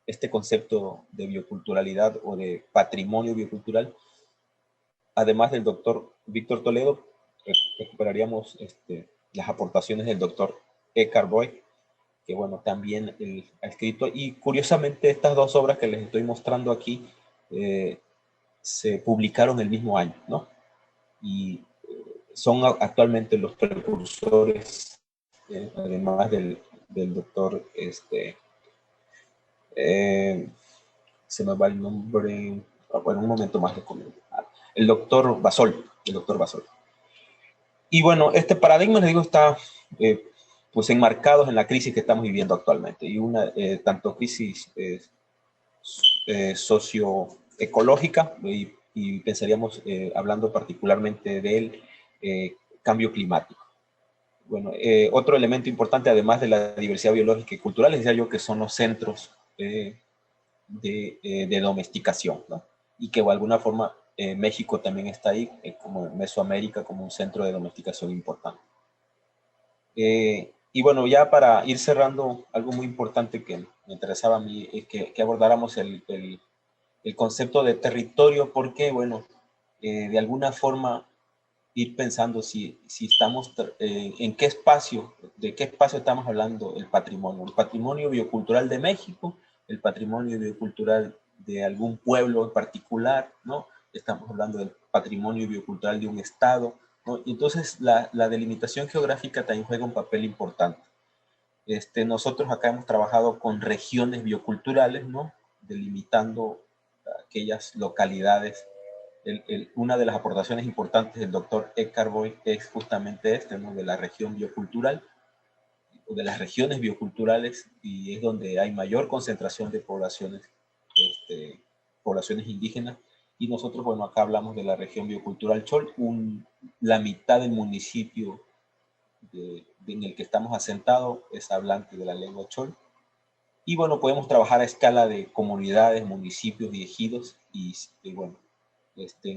este concepto de bioculturalidad o de patrimonio biocultural. Además del doctor Víctor Toledo, recuperaríamos las aportaciones del doctor Eckhart Boyd, que bueno, también él ha escrito. Y curiosamente estas dos obras que les estoy mostrando aquí se publicaron el mismo año, ¿no? Y son actualmente los precursores, además del doctor, se me va el nombre, bueno, un momento más les comento. El doctor Basol, Y bueno, este paradigma, les digo, está pues enmarcado en la crisis que estamos viviendo actualmente. Y tanto crisis socioecológica, y pensaríamos, hablando particularmente del cambio climático. Bueno, otro elemento importante, además de la diversidad biológica y cultural, decía yo que son los centros de domesticación, ¿no? Y que de alguna forma México también está ahí, como en Mesoamérica, como un centro de domesticación importante. Y bueno, ya para ir cerrando, algo muy importante que me interesaba a mí es que abordáramos el concepto de territorio, porque, bueno, de alguna forma ir pensando si estamos, en qué espacio, de qué espacio estamos hablando el patrimonio biocultural de México, el patrimonio biocultural de algún pueblo en particular, ¿no? Estamos hablando del patrimonio biocultural de un estado, ¿no? Y entonces la delimitación geográfica también juega un papel importante. Nosotros acá hemos trabajado con regiones bioculturales, ¿no? Delimitando aquellas localidades. Una de las aportaciones importantes del doctor Eckhart Boyd es justamente ¿no? De la región biocultural, o de las regiones bioculturales, y es donde hay mayor concentración de poblaciones indígenas. Y nosotros, bueno, acá hablamos de la región biocultural Chol, la mitad del municipio en el que estamos asentados es hablante de la lengua Chol. Y bueno, podemos trabajar a escala de comunidades, municipios y ejidos, y bueno,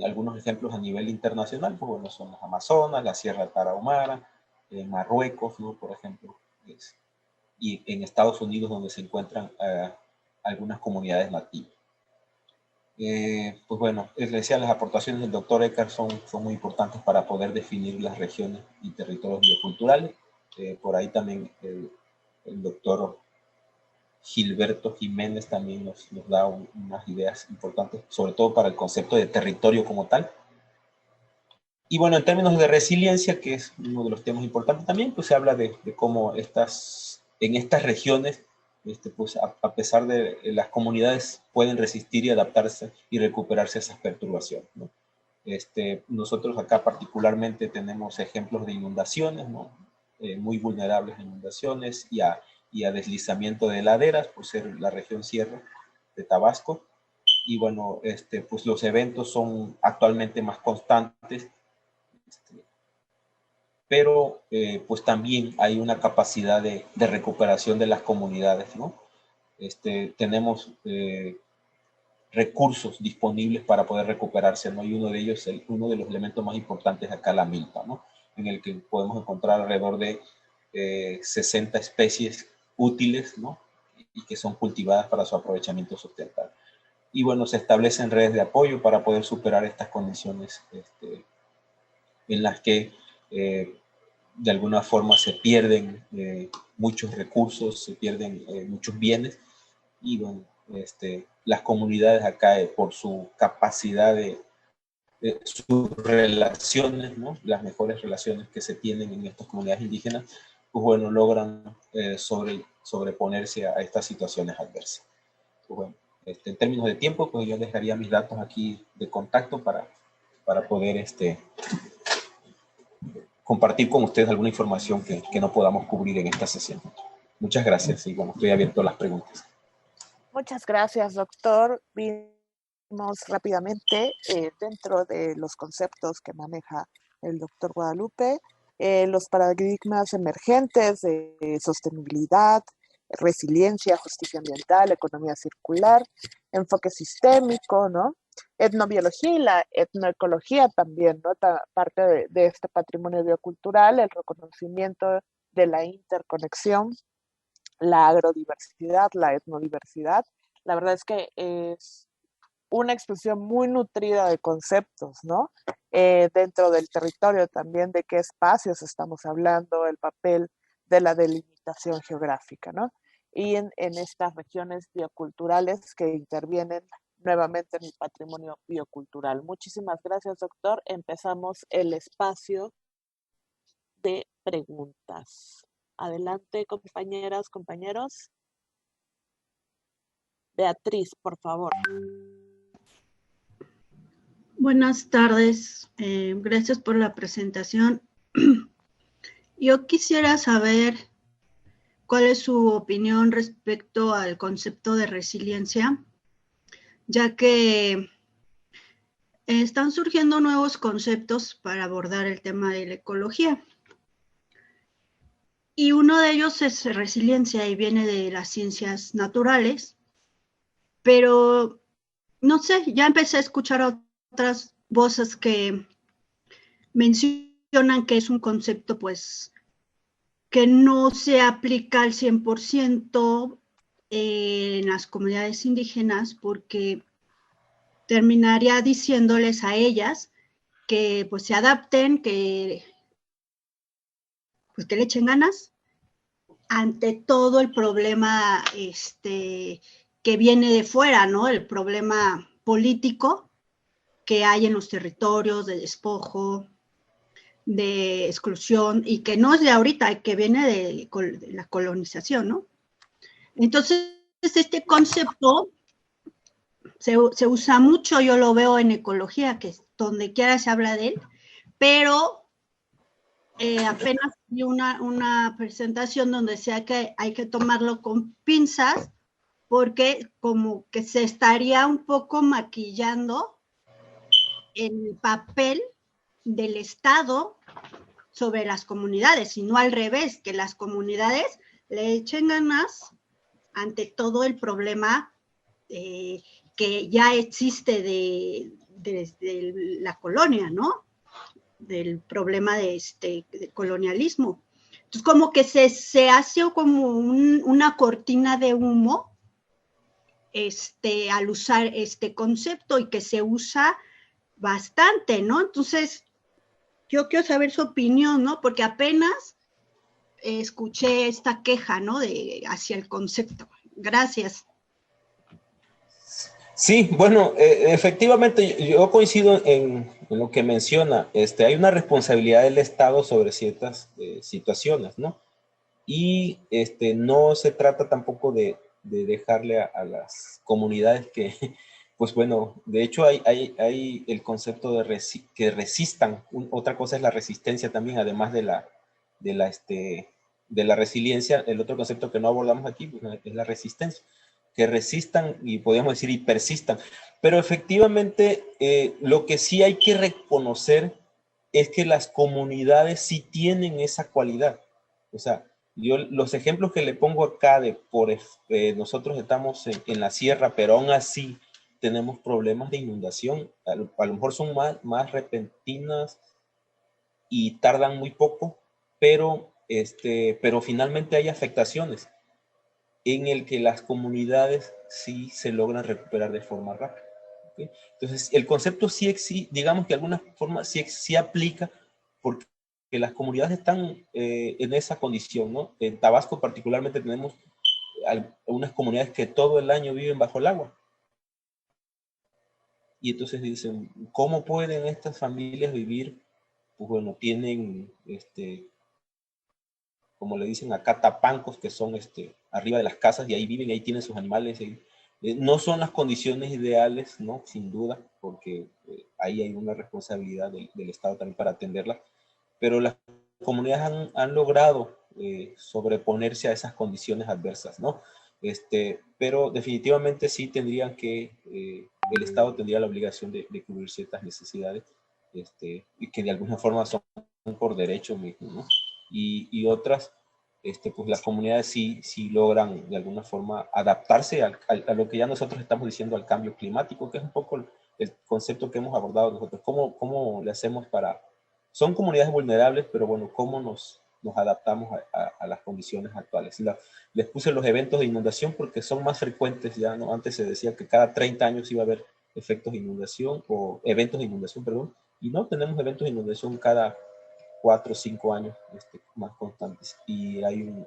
algunos ejemplos a nivel internacional, pues bueno, son los Amazonas, la Sierra Tarahumara, en Marruecos, ¿no? Por ejemplo, y en Estados Unidos, donde se encuentran algunas comunidades nativas. Pues bueno, les decía, las aportaciones del doctor Eckhart son muy importantes para poder definir las regiones y territorios bioculturales. Por ahí también el doctor Gilberto Jiménez también nos da unas ideas importantes, sobre todo para el concepto de territorio como tal. Y bueno, en términos de resiliencia, que es uno de los temas importantes también, pues se habla de cómo en estas regiones, pues a pesar de las comunidades pueden resistir y adaptarse y recuperarse esas perturbaciones, ¿no? Nosotros acá particularmente tenemos ejemplos de inundaciones, ¿no? Muy vulnerables a inundaciones y a deslizamiento de laderas, por ser la región sierra de Tabasco. Y bueno, pues los eventos son actualmente más constantes, pero pues también hay una capacidad de recuperación de las comunidades, ¿no? Tenemos recursos disponibles para poder recuperarse, ¿no? Y uno de ellos, uno de los elementos más importantes acá, la milpa, ¿no? En el que podemos encontrar alrededor de 60 especies útiles, ¿no? Y que son cultivadas para su aprovechamiento sustentable. Y bueno, se establecen redes de apoyo para poder superar estas condiciones en las que de alguna forma se pierden muchos recursos, se pierden muchos bienes, y bueno, las comunidades acá, por su capacidad sus relaciones, ¿no? Las mejores relaciones que se tienen en estas comunidades indígenas, pues bueno, logran sobreponerse a estas situaciones adversas. Pues bueno, en términos de tiempo, pues yo dejaría mis datos aquí de contacto para poder compartir con ustedes alguna información que no podamos cubrir en esta sesión. Muchas gracias y bueno, estoy abierto a las preguntas. Muchas gracias, doctor. Vimos rápidamente dentro de los conceptos que maneja el doctor Guadalupe, los paradigmas emergentes de sostenibilidad, resiliencia, justicia ambiental, economía circular, enfoque sistémico, ¿no? Etnobiología y la etnoecología también, ¿no? Parte de este patrimonio biocultural, el reconocimiento de la interconexión, la agrodiversidad, la etnodiversidad. La verdad es que es una expresión muy nutrida de conceptos, ¿no? Dentro del territorio también, de qué espacios estamos hablando, el papel de la delimitación geográfica, ¿no? Y en estas regiones bioculturales que intervienen nuevamente en el patrimonio biocultural. Muchísimas gracias, doctor. Empezamos el espacio de preguntas. Adelante, compañeras, compañeros. Beatriz, por favor. Buenas tardes, gracias por la presentación. Yo quisiera saber cuál es su opinión respecto al concepto de resiliencia, ya que están surgiendo nuevos conceptos para abordar el tema de la ecología. Y uno de ellos es resiliencia y viene de las ciencias naturales, pero no sé, ya empecé a escuchar otras voces que mencionan que es un concepto pues que no se aplica al 100% en las comunidades indígenas porque terminaría diciéndoles a ellas que pues se adapten, que pues que le echen ganas ante todo el problema que viene de fuera, ¿no? El problema político que hay en los territorios de despojo, de exclusión, y que no es de ahorita, que viene de la colonización, ¿no? Entonces, este concepto se usa mucho, yo lo veo en ecología, que donde quiera se habla de él, pero apenas vi una presentación donde decía que hay que tomarlo con pinzas, porque como que se estaría un poco maquillando el papel del Estado sobre las comunidades, y no al revés, que las comunidades le echen ganas ante todo el problema que ya existe desde la colonia, ¿no? Del problema de colonialismo. Entonces, como que se hace como una cortina de humo al usar este concepto, y que se usa bastante, ¿no? Entonces, yo quiero saber su opinión, ¿no? Porque apenas escuché esta queja, ¿no? Hacia el concepto. Gracias. Sí, bueno, efectivamente yo coincido en lo que menciona. Hay una responsabilidad del Estado sobre ciertas situaciones, ¿no? Y no se trata tampoco de dejarle a las comunidades que, pues bueno, de hecho hay el concepto de que resistan. Otra cosa es la resistencia también, además de la resiliencia. El otro concepto que no abordamos aquí pues, es la resistencia, que resistan y podríamos decir y persistan. Pero efectivamente lo que sí hay que reconocer es que las comunidades sí tienen esa cualidad. O sea, yo los ejemplos que le pongo acá nosotros estamos en la sierra, pero aún así tenemos problemas de inundación. A lo mejor son más repentinas y tardan muy poco, pero finalmente hay afectaciones en el que las comunidades sí se logran recuperar de forma rápida. ¿Okay? Entonces, el concepto sí, digamos que de alguna forma sí aplica, porque las comunidades están en esa condición, ¿no? En Tabasco particularmente tenemos unas comunidades que todo el año viven bajo el agua. Y entonces dicen, ¿cómo pueden estas familias vivir? Pues bueno, tienen como le dicen acá, tapancos, que son arriba de las casas, y ahí viven, ahí tienen sus animales. No son las condiciones ideales, ¿no? Sin duda, porque ahí hay una responsabilidad del Estado también para atenderlas, pero las comunidades han logrado sobreponerse a esas condiciones adversas, ¿no? Pero definitivamente sí tendrían que, el Estado tendría la obligación de cubrir ciertas necesidades, y que de alguna forma son por derecho mismo, ¿no? Y otras, pues las comunidades sí logran de alguna forma adaptarse a lo que ya nosotros estamos diciendo, al cambio climático, que es un poco el concepto que hemos abordado nosotros. ¿Cómo le hacemos para... Son comunidades vulnerables, pero bueno, ¿cómo nos adaptamos a las condiciones actuales? Les puse los eventos de inundación porque son más frecuentes ya, ¿no? Antes se decía que cada 30 años iba a haber efectos de inundación, o eventos de inundación, perdón, y no, tenemos eventos de inundación cada 4 o 5 años más constantes, y hay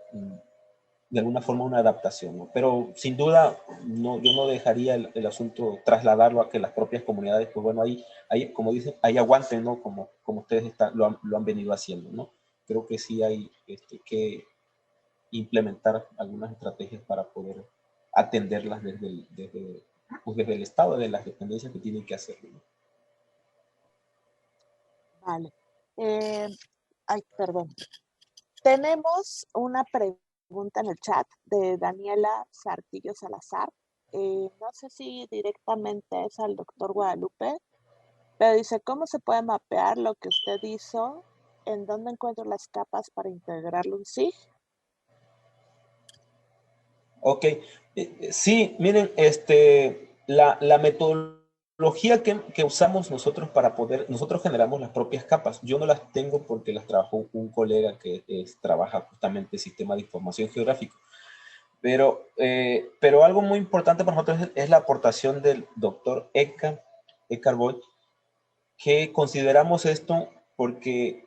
de alguna forma una adaptación, ¿no? Pero sin duda no, yo no dejaría el asunto trasladarlo a que las propias comunidades, pues bueno, ahí como dicen, ahí aguanten, ¿no? Como ustedes lo han venido haciendo, ¿no? Creo que sí hay que implementar algunas estrategias para poder atenderlas desde el Estado, de las dependencias que tienen que hacer, ¿no? Vale. Ay, perdón. Tenemos una pregunta en el chat de Daniela Sartillo Salazar. No sé si directamente es al doctor Guadalupe, pero dice, ¿cómo se puede mapear lo que usted hizo? ¿En dónde encuentro las capas para integrarlo en SIG? Ok, sí, miren, la metodología que usamos nosotros para nosotros generamos las propias capas. Yo no las tengo porque las trabajó un colega que trabaja justamente el sistema de información geográfico. Pero algo muy importante para nosotros es la aportación del doctor Eckhard Boyd, que consideramos esto porque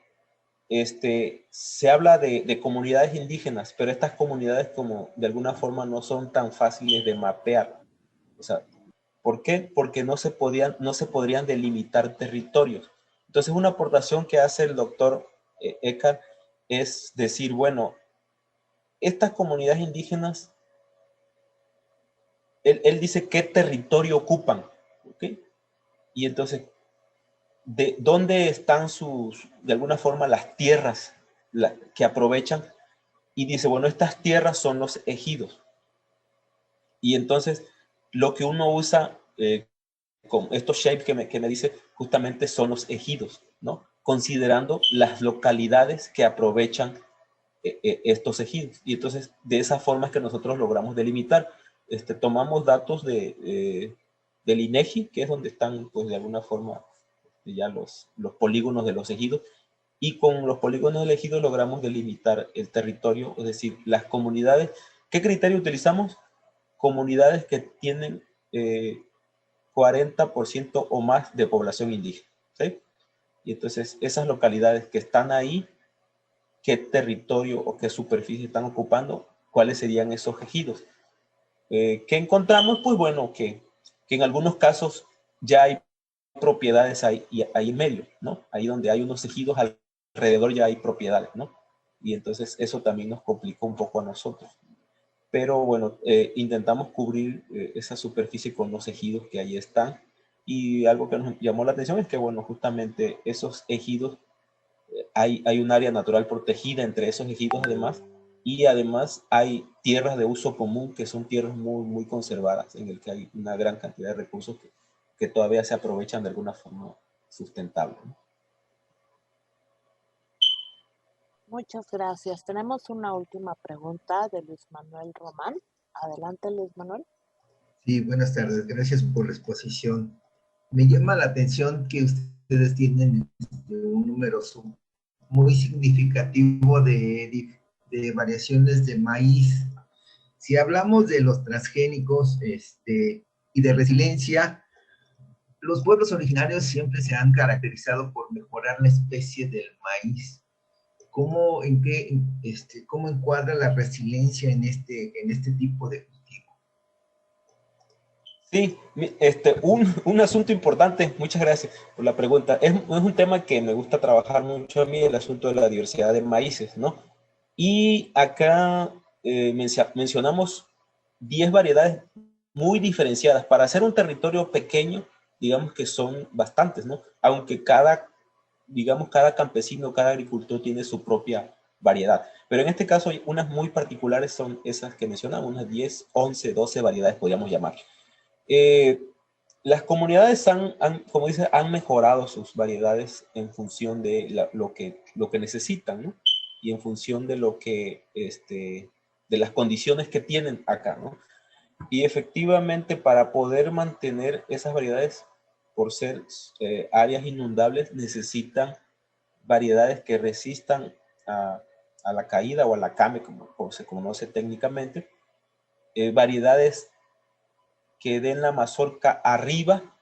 se habla de comunidades indígenas, pero estas comunidades como de alguna forma no son tan fáciles de mapear. O sea, ¿por qué? Porque no se podrían delimitar territorios. Entonces, una aportación que hace el doctor Eckhart es decir, bueno, estas comunidades indígenas, él dice qué territorio ocupan, ¿ok? Y entonces, de dónde están de alguna forma, las tierras que aprovechan, y dice, bueno, estas tierras son los ejidos. Y entonces, lo que uno usa con estos shapes que me dice, justamente son los ejidos, ¿no? Considerando las localidades que aprovechan estos ejidos. Y entonces, de esa forma es que nosotros logramos delimitar. Tomamos datos del INEGI, que es donde están, pues, de alguna forma, ya los polígonos de los ejidos, y con los polígonos elegidos logramos delimitar el territorio, es decir, las comunidades. ¿Qué criterio utilizamos? Comunidades que tienen 40% o más de población indígena, ¿sí? Y entonces esas localidades que están ahí, ¿qué territorio o qué superficie están ocupando? ¿Cuáles serían esos ejidos? ¿Qué encontramos? Pues bueno, que en algunos casos ya hay propiedades ahí en medio, ¿no? Ahí donde hay unos ejidos alrededor ya hay propiedades, ¿no? Y entonces eso también nos complicó un poco a nosotros. Pero bueno, intentamos cubrir esa superficie con los ejidos que ahí están. Y algo que nos llamó la atención es que, bueno, justamente esos ejidos, hay un área natural protegida entre esos ejidos además, y además hay tierras de uso común que son tierras muy, muy conservadas, en el que hay una gran cantidad de recursos que todavía se aprovechan de alguna forma sustentable, ¿no? Muchas gracias. Tenemos una última pregunta de Luis Manuel Román. Adelante, Luis Manuel. Sí, buenas tardes. Gracias por la exposición. Me llama la atención que ustedes tienen un número muy significativo de variaciones de maíz. Si hablamos de los transgénicos y de resiliencia, los pueblos originarios siempre se han caracterizado por mejorar la especie del maíz. ¿Cómo encuadra la resiliencia en este tipo de cultivo? Sí, un asunto importante, muchas gracias por la pregunta. Es un tema que me gusta trabajar mucho a mí, el asunto de la diversidad de maíces, ¿no? Y acá mencionamos 10 variedades muy diferenciadas. Para hacer un territorio pequeño, digamos que son bastantes, ¿no? Aunque cada digamos, cada campesino, cada agricultor tiene su propia variedad. Pero en este caso, hay unas muy particulares, son esas que mencionamos, unas 10, 11, 12 variedades, podríamos llamar. Las comunidades como dice, han mejorado sus variedades en función de lo que necesitan, ¿no? Y en función de de las condiciones que tienen acá, ¿no? Y efectivamente, para poder mantener esas variedades, por ser áreas inundables, necesitan variedades que resistan a la caída o a la came, como se conoce técnicamente, variedades que den la mazorca arriba,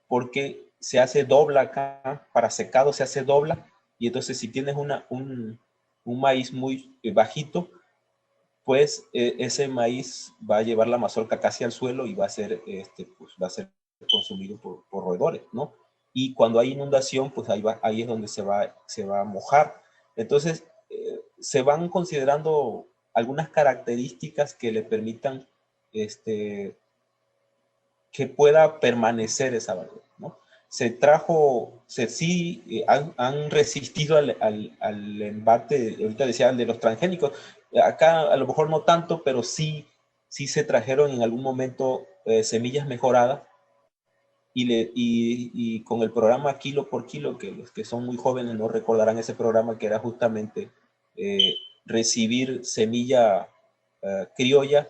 porque se hace dobla acá, para secado se hace dobla, y entonces si tienes un maíz muy bajito, pues ese maíz va a llevar la mazorca casi al suelo y va a ser, pues, va a ser consumido por roedores, ¿no? Y cuando hay inundación, pues ahí es donde se va a mojar. Entonces, se van considerando algunas características que le permitan que pueda permanecer esa variedad, ¿no? Han resistido al embate, ahorita decía, de los transgénicos. Acá a lo mejor no tanto, pero sí se trajeron en algún momento semillas mejoradas y con el programa Kilo por Kilo, que los que son muy jóvenes no recordarán ese programa, que era justamente recibir semilla criolla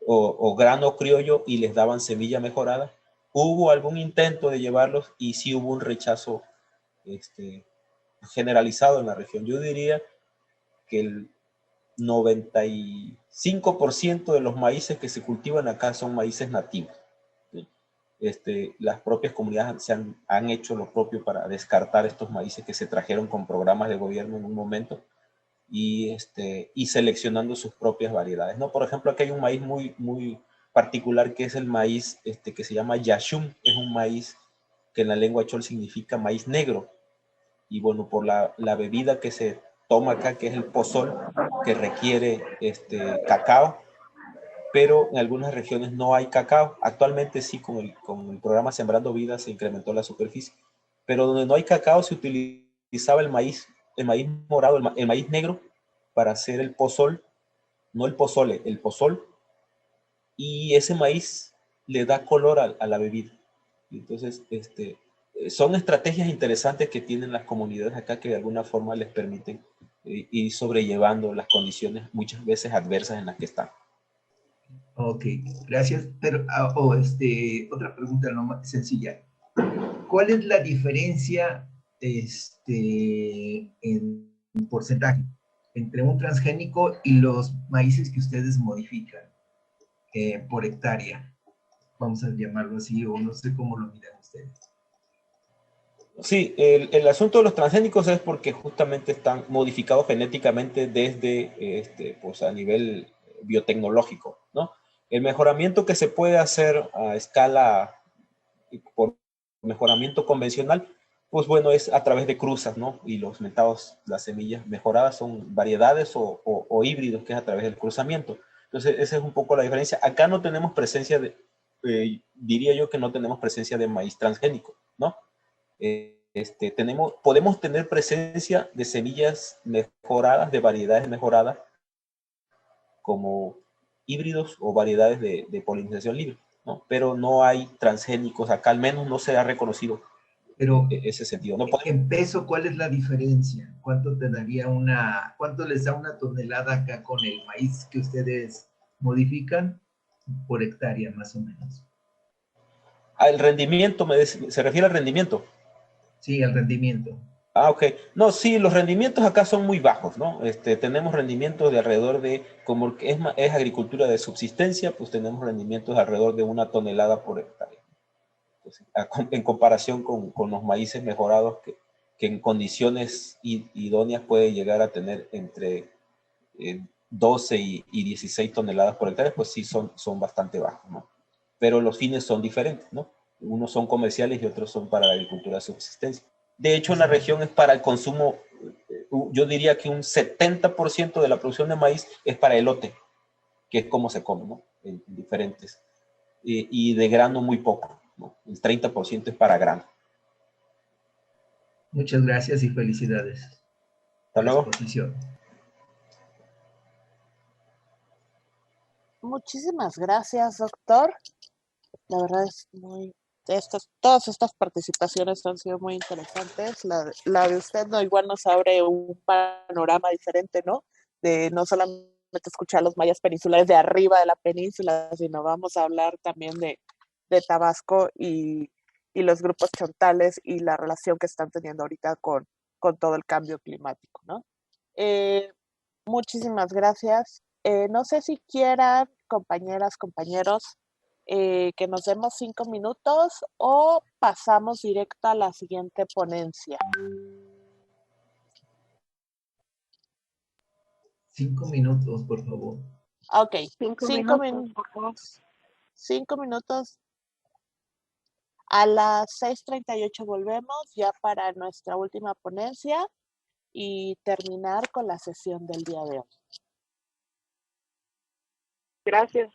o grano criollo y les daban semilla mejorada. Hubo algún intento de llevarlos y sí hubo un rechazo generalizado en la región. Yo diría que el 95% de los maíces que se cultivan acá son maíces nativos. Las propias comunidades han hecho lo propio para descartar estos maíces que se trajeron con programas de gobierno en un momento y seleccionando sus propias variedades, ¿no? Por ejemplo, aquí hay un maíz muy, muy particular que es el maíz que se llama yashum. Es un maíz que en la lengua chol significa maíz negro. Y bueno, por la bebida que se toma acá, que es el pozol, que requiere cacao, pero en algunas regiones no hay cacao. Actualmente sí, con el programa Sembrando Vida se incrementó la superficie, pero donde no hay cacao se utilizaba el maíz morado, el maíz negro, para hacer el pozol, no el pozole, el pozol, y ese maíz le da color a la bebida. Entonces, son estrategias interesantes que tienen las comunidades acá que de alguna forma les permiten ir sobrellevando las condiciones muchas veces adversas en las que están. Ok, gracias. Pero, otra pregunta no más sencilla. ¿Cuál es la diferencia en porcentaje entre un transgénico y los maíces que ustedes modifican por hectárea? Vamos a llamarlo así, o no sé cómo lo miran ustedes. Sí, el asunto de los transgénicos es porque justamente están modificados genéticamente desde pues a nivel biotecnológico, ¿no? El mejoramiento que se puede hacer a escala por mejoramiento convencional, pues bueno, es a través de cruzas, ¿no? Y los metados, las semillas mejoradas son variedades o híbridos, que es a través del cruzamiento. Entonces, esa es un poco la diferencia. Acá no tenemos presencia diría yo que no tenemos presencia de maíz transgénico, ¿no? Podemos tener presencia de semillas mejoradas, de variedades mejoradas, como híbridos o variedades de polinización libre, ¿no? Pero no hay transgénicos acá, al menos no se ha reconocido. Pero ese sentido. No en peso, ¿cuál es la diferencia? ¿Cuánto cuánto les da una tonelada acá con el maíz que ustedes modifican por hectárea, más o menos? Al rendimiento, ¿se refiere al rendimiento? Sí, al rendimiento. Ok. No, sí, los rendimientos acá son muy bajos, ¿no? Tenemos rendimientos de alrededor de, como es agricultura de subsistencia, pues tenemos rendimientos de alrededor de 1 tonelada por hectárea. Entonces, en comparación con los maíces mejorados que en condiciones idóneas puede llegar a tener entre 12 y 16 toneladas por hectárea, pues sí son bastante bajos, ¿no? Pero los fines son diferentes, ¿no? Unos son comerciales y otros son para la agricultura de subsistencia. De hecho, en la región es para el consumo, yo diría que un 70% de la producción de maíz es para elote, que es como se come, ¿no? En diferentes. Y de grano muy poco, ¿no? El 30% es para grano. Muchas gracias y felicidades. Hasta luego. Exposición. Muchísimas gracias, doctor. La verdad es todas estas participaciones han sido muy interesantes. La de usted no igual nos abre un panorama diferente, ¿no? De no solamente escuchar los mayas peninsulares de arriba de la península, sino vamos a hablar también de Tabasco y los grupos chontales y la relación que están teniendo ahorita con todo el cambio climático, ¿no? Muchísimas gracias. No sé si quieran, compañeras, compañeros, que nos demos 5 minutos o pasamos directo a la siguiente ponencia. 5 minutos, por favor. Ok, 5 minutos. 5 minutos. A las 6:38 volvemos ya para nuestra última ponencia y terminar con la sesión del día de hoy. Gracias.